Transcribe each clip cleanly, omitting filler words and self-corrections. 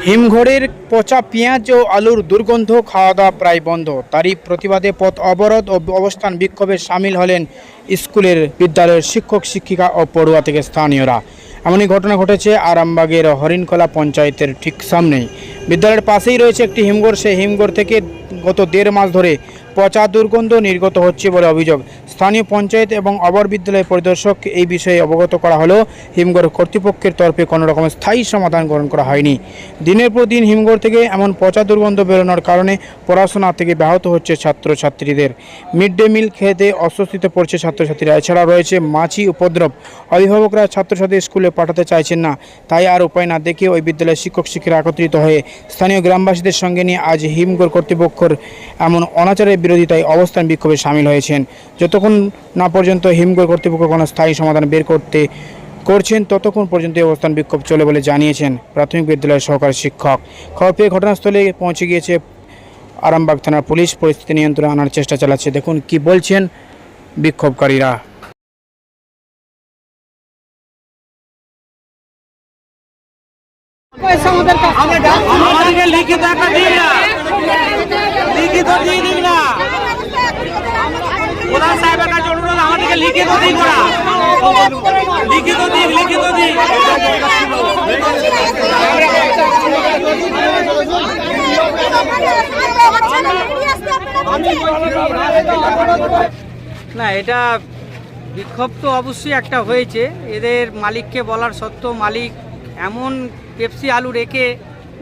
হিমঘরের পচা পেঁয়াজ ও আলুর দুর্গন্ধ, খাওয়া দাওয়া প্রায় বন্ধ। তারই প্রতিবাদে পথ অবরোধ ও অবস্থান বিক্ষোভে সামিল হলেন স্কুলের বিদ্যালয়ের শিক্ষক শিক্ষিকা ও পড়ুয়া থেকে স্থানীয়রা। এমনই ঘটনা ঘটেছে আরামবাগের হরিণখোলা পঞ্চায়েতের ঠিক সামনেই। বিদ্যালয়ের পাশেই রয়েছে একটি হিমঘর। সেই হিমঘর থেকে গত 1.5 মাস ধরে পচা দুর্গন্ধ নির্গত হচ্ছে বলে অভিযোগ। স্থানীয় পঞ্চায়েত এবং অবর বিদ্যালয় পরিদর্শক এই বিষয়ে অবগত করা হলেও হিমঘর কর্তৃপক্ষের তরফে কোনো রকম স্থায়ী সমাধান গ্রহণ করা হয়নি। দিনের পর দিন হিমঘর থেকে এমন পচা দুর্গন্ধ বেরোনোর কারণে পড়াশোনা থেকে ব্যাহত হচ্ছে ছাত্রছাত্রীদের। মিড ডে মিল খেতে অস্বস্তিতে পড়ছে ছাত্রছাত্রীরা। এছাড়া রয়েছে মাছি উপদ্রব। অভিভাবকরা ছাত্রছাত্রী স্কুলে পাঠাতে চাইছেন না, তাই আর উপায় না দেখে ওই বিদ্যালয়ের শিক্ষক শিক্ষিকা একত্রিত হয়ে স্থানীয় গ্রামবাসীদের সঙ্গে নিয়ে আজ হিমঘর কর্তৃপক্ষের এমন অনাচারের বিরোধিতায় অবস্থান বিক্ষোভে সামিল হয়েছেন। যতক্ষণ না পর্যন্ত হিমঘর কর্তৃপক্ষ কোনো স্থায়ী সমাধান বের করছেন ততক্ষণ পর্যন্ত অবস্থান বিক্ষোভ চলে বলে জানিয়েছেন প্রাথমিক বিদ্যালয়ের সহকারী শিক্ষক। খবর পেয়ে ঘটনাস্থলে পৌঁছে গিয়েছে আরামবাগ থানার পুলিশ। পরিস্থিতি নিয়ন্ত্রণে আনার চেষ্টা চালাচ্ছে। দেখুন কি বলছেন বিক্ষোভকারীরা। আমাদেরকে লিখিত একটা দিন না, লিখিত দিয়ে দিন না। প্রধান সাহেবের কাছে অনুরোধ, আমাদেরকে লিখিত দিন না, লিখিত দিন, লিখিত দিন। না, এটা বিক্ষোভ তো অবশ্যই একটা হয়েছে। এদের মালিককে বলার সত্ত্বেও মালিক এমন পেপসি আলু রেখে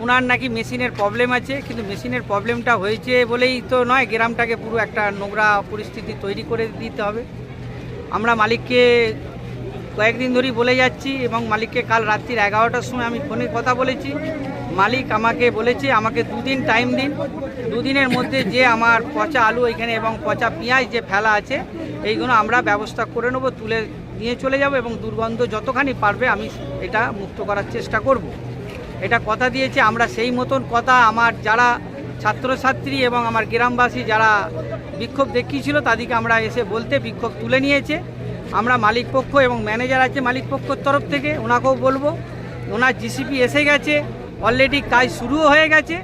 ওনার নাকি মেশিনের প্রবলেম আছে, কিন্তু মেশিনের প্রবলেমটা হয়েছে বলেই তো নয় গ্রামটাকে পুরো একটা নোংরা পরিস্থিতি তৈরি করে দিতে হবে। আমরা মালিককে কয়েকদিন ধরেই বলে যাচ্ছি এবং মালিককে কাল রাত্রির 11টার সময় আমি ফোনে কথা বলেছি। মালিক আমাকে বলেছে আমাকে 2 দিন টাইম দিন, 2 দিনের মধ্যে যে আমার পচা আলু এখানে এবং পচা পেঁয়াজ যে ফেলা আছে এইগুলো আমরা ব্যবস্থা করে নেব, তুলে নিয়ে চলে যাব এবং দুর্গন্ধ যতখানি পারবে আমি এটা মুক্ত করার চেষ্টা করব। এটা কথা দিয়েছে। আমরা সেই মতন কথা আমার যারা ছাত্রছাত্রী এবং আমার গ্রামবাসী যারা বিক্ষোভ দেখিয়েছিল তাদেরকে আমরা এসে বলতে বিক্ষোভ তুলে নিয়েছে। আমরা মালিক পক্ষ এবং ম্যানেজার আছে মালিক পক্ষর তরফ থেকে, ওনাকেও বলবো। ওনার জিসিপি এসে গেছে, অলরেডি কাজ শুরুও হয়ে গেছে।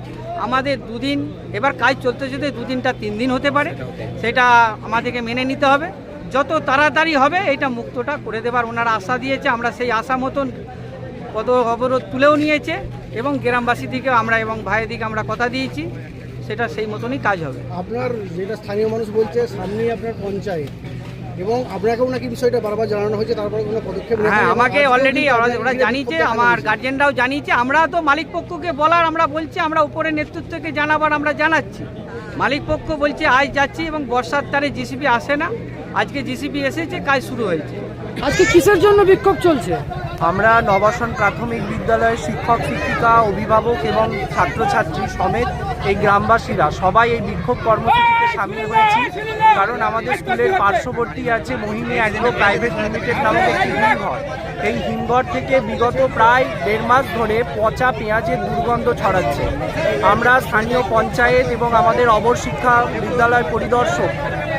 আমাদের 2 দিন, এবার কাজ চলতে চলতে 2 দিনটা 3 দিন হতে পারে, সেটা আমাদেরকে মেনে নিতে হবে। যত তাড়াতাড়ি হবে এটা মুক্তটা করে দেবার ওনারা আশা দিয়েছে। আমরা সেই আশা মতন পদ অবরোধ তুলেও নিয়েছে এবং গ্রামবাসী দিকে আমরা এবং ভাইয়ের দিকে আমরা কথা দিয়েছি, সেটা সেই মতনই কাজ হবে। আপনার যেটা স্থানীয় মানুষ বলছে সামনেই আপনার পঞ্চায়েত এবং আপনাকেও নাকি বিষয়টা বারবার জানানো হয়েছে, তারপরে কোনো পদক্ষেপ নেই? হ্যাঁ, আমাকে অলরেডি ওরা জানিয়েছে, আমার গার্জেনরাও জানিয়েছে। আমরা তো মালিক পক্ষকে বলার আমরা বলছি, আমরা উপরের নেতৃত্বকে জানাবার আমরা জানাচ্ছি। মালিক পক্ষ বলছে আজ যাচ্ছি এবং বর্ষার তারে জিসিপি আসে না, আজকে জিসিপি এসেছে, কাজ শুরু হয়েছে। আজকে কিসের জন্য বিক্ষোভ চলছে? আমরা নবাসন প্রাথমিক বিদ্যালয়ের শিক্ষক শিক্ষিকা, অভিভাবক এবং ছাত্রছাত্রী সমেত এই গ্রামবাসীরা সবাই এই বিক্ষোভ কর্মসূচিতে সামিল হয়েছি। কারণ আমাদের স্কুলের পার্শ্ববর্তী আছে মোহিনী অ্যাগ্রো প্রাইভেট লিমিটেড নামক একটি হিমঘর। এই হিমঘর থেকে বিগত প্রায় 1.5 মাস ধরে পচা পেঁয়াজের দুর্গন্ধ ছড়াচ্ছে। আমরা স্থানীয় পঞ্চায়েত এবং আমাদের অবর শিক্ষা বিদ্যালয় পরিদর্শক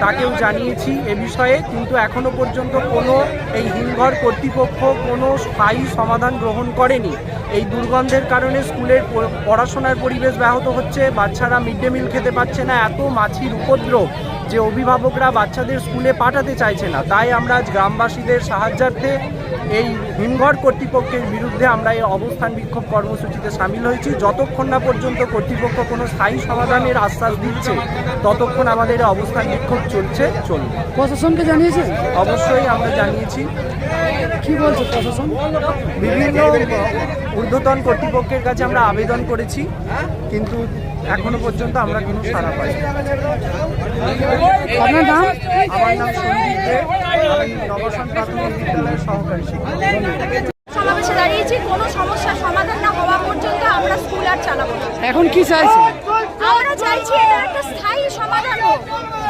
তাকেও জানিয়েছি এ বিষয়ে, কিন্তু এখনো পর্যন্ত কোনো এই হিমঘর কর্তৃপক্ষ কোনো স্থায়ী সমাধান গ্রহণ করেনি। এই দুর্গন্ধের কারণে স্কুলের পড়াশোনার পরিবেশ ব্যাহত হচ্ছে, বাচ্চারা মিড ডে মিল খেতে পাচ্ছে না, এত মাছির উপদ্রব যে অভিভাবকরা বাচ্চাদের স্কুলে পাঠাতে চাইছে না। তাই আমরা আজ গ্রামবাসীদের সাহায্যার্থে এই হিমঘর কর্তৃপক্ষের বিরুদ্ধে আমরা এই অবস্থান বিক্ষোভ কর্মসূচিতে সামিল হয়েছি। যতক্ষণ না পর্যন্ত কর্তৃপক্ষ কোনো স্থায়ী সমাধানের আশ্বাস দিচ্ছে ততক্ষণ আমাদের এই অবস্থান বিক্ষোভ চলবে। প্রশাসনকে জানিয়েছে? অবশ্যই আমরা জানিয়েছি। কি বলছে প্রশাসন? বিভিন্ন ঊর্ধ্বতন কর্তৃপক্ষের কাছে আমরা আবেদন করেছি, কিন্তু এখনো পর্যন্ত আমরা কোনো সাড়া পাই। আপনার নাম? আমার নাম সন্দীপ দে, আমি নবাসন প্রাথমিক বিদ্যালয়ের সহকারী শিক্ষক। সমাবেশে দাঁড়িয়েছি, কোনো সমস্যার সমাধান না হওয়া পর্যন্ত আমরা স্কুল আর চালাবো না। এখন কি চাইছেন? আমরা চাইছি এটার একটা স্থায়ী সমাধান হোক।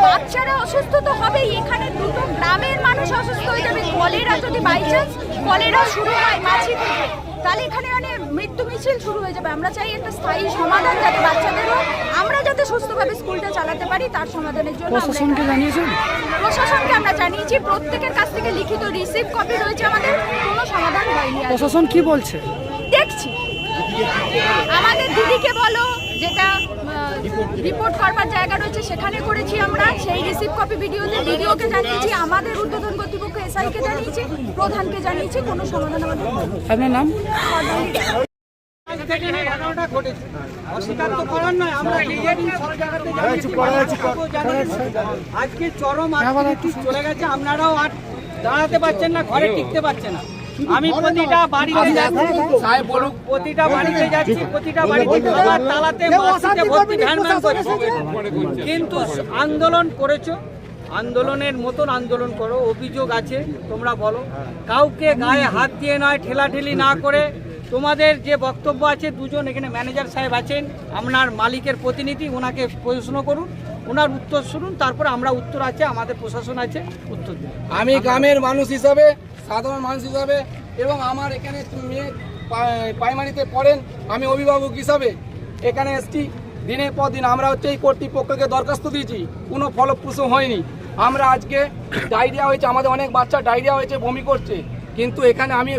বাচ্চারা অসুস্থ তো হবেই, এখানে দুটো গ্রামের মানুষ অসুস্থ হয়ে যাবে। কলেরা যদি বাই চান্স কলেরা শুরু হয় মাছি থেকে, তাহলে এখানে মানে মৃত্যু মিছিল শুরু হয়ে যাবে। আমরা চাই একটা স্থায়ী সমাধান, যাতে বাচ্চাদেরও আমরা যাতে সুস্থভাবে স্কুলটা চালাতে পারি, তার সমাধানের জন্য আমরা প্রশাসনকে জানিয়েছেন? প্রশাসনকে আমরা জানিয়েছি, প্রত্যেকের কাছ থেকে লিখিত রিসিভ কপি রয়েছে, আমাদের কোনো সমাধান হয়নি। আর প্রশাসন কি বলছে? দেখছি আমাদের দিদিকে বলো, যেটা রিপোর্ট করবার জায়গা রয়েছে সেখানে করেছি আমরা, সেই রিসিভ কপি ভিডিওকে জানিয়েছি, আমাদের ঊর্ধ্বতন কর্তৃপক্ষ এসআইকে জানিয়েছি, প্রধানকে জানিয়েছি, কোনো সমাধান আমাদের হয়নি। আপনার নাম? থেকে এই ঘটনাটা ঘটেছে, অস্বীকার তো করার নয়, আমরা নিজেরই সব জায়গাতে জানিয়েছি, আজকে চরম আর্থিক চলে গেছে, আপনারাও আর দাঁড়াতে পারছেন না, ঘরে টিকতে পারছেন না। আমি প্রতিটা বাড়িতে যাচ্ছি, প্রতিটা বাড়িতে যাচ্ছি, প্রতিটা বাড়িতে খাবার তালাতে মাসিতে ভর্তি ভ্যান করছে, কিন্তু আন্দোলন করেছো, আন্দোলনের মতন আন্দোলন করো, অভিযোগ আছে তোমরা বলো, কাউকে গায়ে হাত দিয়ে নয়, ঠেলাঠেলি না করে। তোমাদের যে বক্তব্য আছে, দুজন এখানে ম্যানেজার সাহেব আছেন, আপনার মালিকের প্রতিনিধি, ওনাকে প্রশ্ন করুন, ওনার উত্তর শুনুন, তারপর আমরা উত্তর আছে, আমাদের প্রশাসন আছে, উত্তর দিন। আমি গ্রামের মানুষ হিসাবে, সাধারণ মানুষ হিসাবে, এবং আমার এখানে মেয়ে প্রাইমারিতে পড়েন, আমি অভিভাবক হিসাবে এখানে এসছি। দিনের পর দিন আমরা হচ্ছে এই কর্তৃপক্ষকে দরখাস্ত দিয়েছি, কোনো ফলপ্রসূ হয়নি। আমরা আজকে ডায়রিয়া হয়েছে, আমাদের অনেক বাচ্চা ডায়রিয়া হয়েছে, বমি করছে, কিন্তু এখানে আমি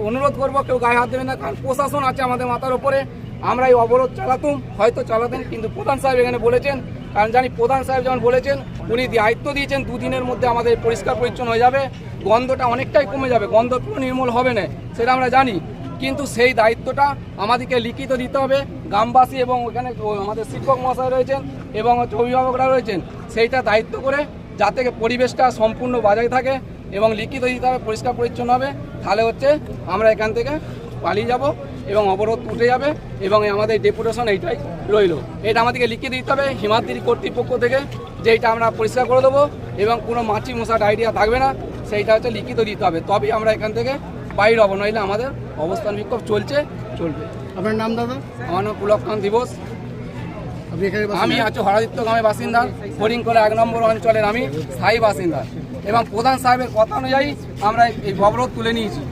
অনুরোধ করবো কেউ গায়ে হাত দেবেন না, কারণ প্রশাসন আছে আমাদের মাথার ওপরে। আমরা এই অবরোধ চালাতাম, হয়তো চালাতেন, কিন্তু প্রধান সাহেব এখানে বলেছেন, কারণ জানি প্রধান সাহেব যেমন বলেছেন, উনি দায়িত্ব দিয়েছেন 2 দিনের মধ্যে আমাদের পরিষ্কার পরিচ্ছন্ন হয়ে যাবে, গন্ধটা অনেকটাই কমে যাবে, গন্ধ পুরো নির্মূল হবে না, সেটা আমরা জানি। কিন্তু সেই দায়িত্বটা আমাদেরকে লিখিত দিতে হবে, গ্রামবাসী এবং ওখানে আমাদের শিক্ষক মহাশয় রয়েছেন এবং অভিভাবকরা রয়েছেন, সেইটা দায়িত্ব করে যাতে পরিবেশটা সম্পূর্ণ বজায় থাকে এবং লিখিত দিতে হবে, পরিষ্কার পরিচ্ছন্ন হবে, তাহলে হচ্ছে আমরা এখান থেকে পালিয়ে যাব এবং অবরোধ উঠে যাবে। এবং আমাদের ডেপুটেশন এইটাই রইল, এটা আমাদেরকে লিখিয়ে দিতে হবে হিমাদ্রি কর্তৃপক্ষ থেকে, যে এটা আমরা পরিষ্কার করে দেবো এবং কোনো মাছি মশা ডায়রিয়া থাকবে না, সেইটা হচ্ছে লিখিত দিতে হবে, তবেই আমরা এখান থেকে বাইরে হবো, নইলে আমাদের অবস্থান বিক্ষোভ চলবে। আপনার নাম দাদা? আমার নাম পুলকখান দিবস, আপনি এখানে আমি হচ্ছে হরাদিত্য গ্রামের বাসিন্দা, হরিংকলা 1 নম্বর অঞ্চলের আমি স্থায়ী বাসিন্দা, এবং প্রধান সাহেবের কথা অনুযায়ী আমরা এই অবরোধ তুলে নিয়েছি।